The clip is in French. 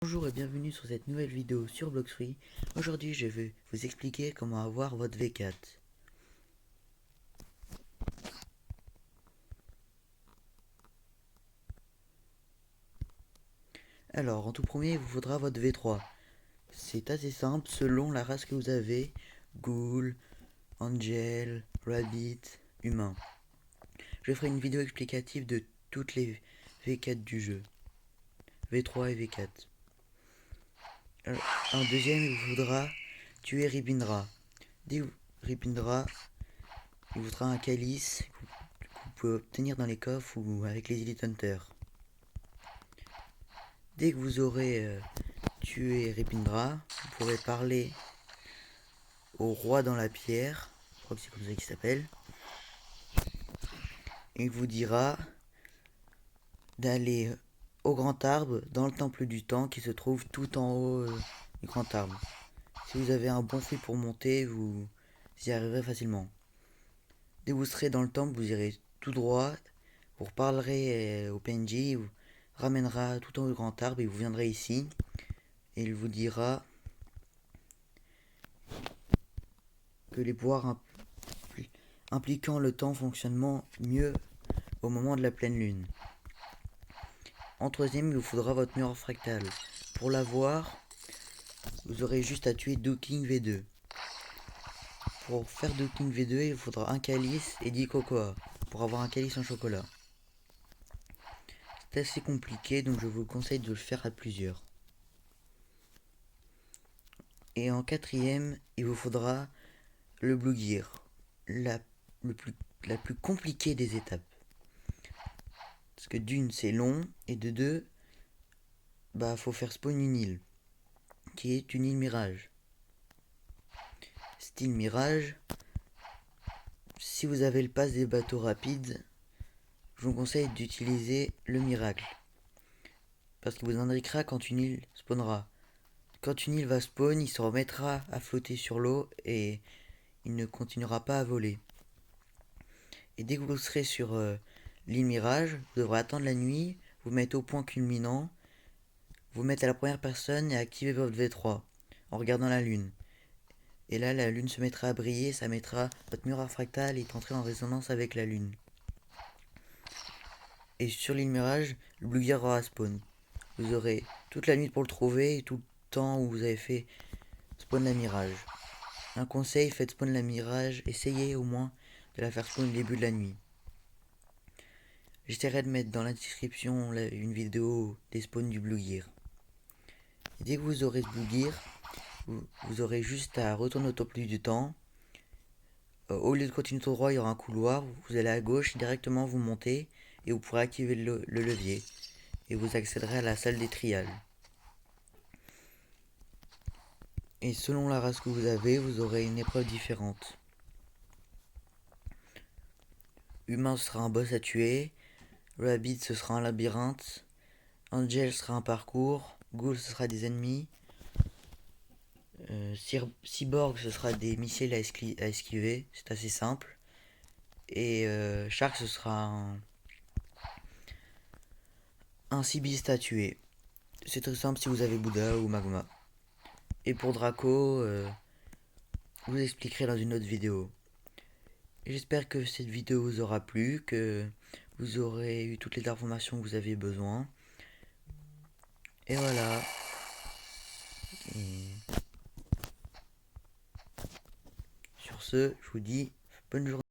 Bonjour et bienvenue sur cette nouvelle vidéo sur Bloxfree. Aujourd'hui je vais vous expliquer comment avoir votre V4. Alors en tout premier il vous faudra votre V3. C'est assez simple selon la race que vous avez: Ghoul, Angel, Rabbit, Humain. Je ferai une vidéo explicative de toutes les V4 du jeu, V3 et V4. En deuxième il vous faudra tuer Ribindra. Dès Ribindra, il vous faudra un calice que vous pouvez obtenir dans les coffres ou avec les Elite Hunters. Dès que vous aurez tué Ripindra, vous pourrez parler au roi dans la pierre, je crois que c'est comme ça qu'il s'appelle, et il vous dira d'aller au grand arbre dans le temple du temps qui se trouve tout en haut du grand arbre. Si vous avez un bon fruit pour monter, vous y arriverez facilement. Dès que vous serez dans le temple, vous irez tout droit, vous reparlerez au PNJ, il vous ramènera tout en haut du grand arbre et vous viendrez ici, et il vous dira que les pouvoirs impliquant le temps fonctionnement mieux au moment de la pleine lune. En troisième, il vous faudra votre miroir fractal. Pour l'avoir, vous aurez juste à tuer Duking V2. Pour faire Duking V2, il vous faudra un calice et 10 cocoa pour avoir un calice en chocolat. C'est assez compliqué, donc je vous conseille de le faire à plusieurs. Et en quatrième, il vous faudra le Blue Gear, la plus compliquée des étapes. Parce que d'une, c'est long, et de deux, faut faire spawn une île, qui est une île mirage. Style mirage, si vous avez le pass des bateaux rapides, je vous conseille d'utiliser le miracle. Parce qu'il vous indiquera quand une île spawnera. Quand une île va spawn, il se remettra à flotter sur l'eau et il ne continuera pas à voler. Et dès que vous serez sur l'île mirage, vous devrez attendre la nuit, vous mettre au point culminant, vous mettre à la première personne et activer votre V3 en regardant la lune. Et là, la lune se mettra à briller, ça mettra votre miroir fractal et entrez en résonance avec la lune. Et sur l'île mirage, le Blue Gear aura spawn. Vous aurez toute la nuit pour le trouver et tout le temps où vous avez fait spawn la mirage. Un conseil, faites spawn la mirage, essayez au moins de la faire spawn au début de la nuit. J'essaierai de mettre dans la description une vidéo des spawns du Blue Gear. Et dès que vous aurez ce Blue Gear, vous aurez juste à retourner au temple du temps. Au lieu de continuer tout droit, il y aura un couloir, vous allez à gauche, directement vous montez et vous pourrez activer le levier. Et vous accéderez à la salle des trials. Et selon la race que vous avez, vous aurez une épreuve différente. Humain, ce sera un boss à tuer. Rabbit, ce sera un labyrinthe. Angel sera un parcours. Ghoul, ce sera des ennemis. Cyborg, ce sera des missiles à esquiver. C'est assez simple. Et Shark, ce sera un cibiste à tuer. C'est très simple si vous avez Bouddha ou Magma. Et pour Draco, je vous expliquerai dans une autre vidéo. J'espère que cette vidéo vous aura plu, que vous aurez eu toutes les informations que vous avez besoin. Et voilà. Et sur ce, je vous dis bonne journée.